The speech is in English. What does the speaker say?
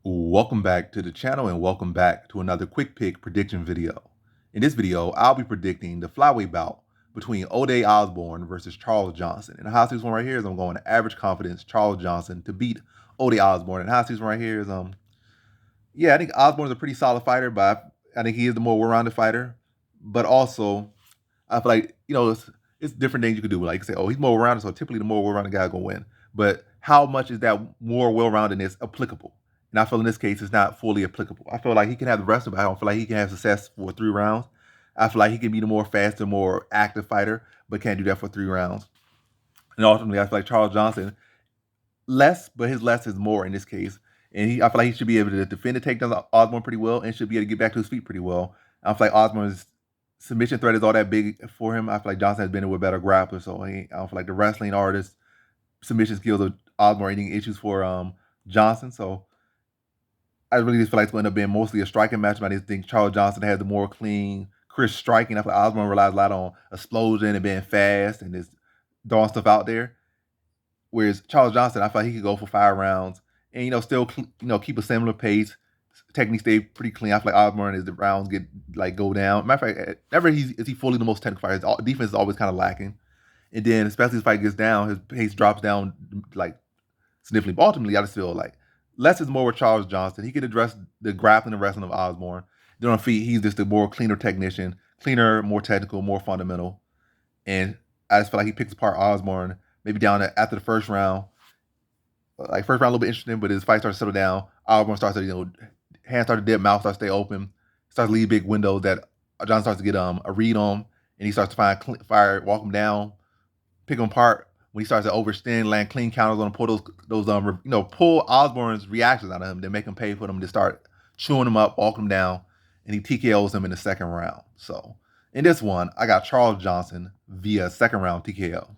Welcome back to the channel and welcome back to another quick pick prediction video. In this video, I'll be predicting the flyweight bout between Ode Osbourne versus Charles Johnson. And the hot seats one right here is I'm going to average confidence Charles Johnson to beat Ode Osbourne. And the hot seats one right here is I think Osbourne is a pretty solid fighter, but I think he is the more well-rounded fighter. But also, I feel like it's different things you could do. Like you say, oh, he's more well-rounded, so typically the more well-rounded guy gonna win. But how much is that more well-roundedness applicable? And I feel in this case, it's not fully applicable. I feel like he can have the rest of it. I don't feel like he can have success for 3 rounds. I feel like he can be the more faster, more active fighter, but can't do that for 3 rounds. And ultimately, I feel like Charles Johnson, less, but his less is more in this case. And I feel like he should be able to defend the takedowns of Osbourne pretty well and should be able to get back to his feet pretty well. I feel like Osbourne's submission threat is all that big for him. I feel like Johnson has been with a better grappler, so I don't feel like the wrestling or the submission skills of Osbourne are any issues for Johnson. So I really just feel like it's going to end up being mostly a striking match. I just think Charles Johnson has the more clean, crisp striking. I feel like Osbourne relies a lot on explosion and being fast and just throwing stuff out there. Whereas Charles Johnson, I feel like he could go for 5 rounds and still keep a similar pace. Technique stay pretty clean. I feel like Osbourne as the rounds go down. Matter of fact, never is he fully the most technical fighter. His defense is always kind of lacking. And then especially as the fight gets down, his pace drops down like significantly. But ultimately, I just feel like less is more with Charles Johnson. He can address the grappling and wrestling of Osbourne. Then on feet, he's just a more cleaner technician, cleaner, more technical, more fundamental. And I just feel like he picks apart Osbourne maybe down after the first round. Like first round a little bit interesting, but his fight starts to settle down. Osbourne starts to hands start to dip, mouth starts to stay open, starts to leave big windows that Johnson starts to get a read on, and he starts to find fire, walk him down, pick him apart. When he starts to overextend, land clean counters on him, pull pull Osbourne's reactions out of him, then make him pay for them to start chewing him up, walking him down, and he TKOs him in the second round. So in this one, I got Charles Johnson via second round TKO.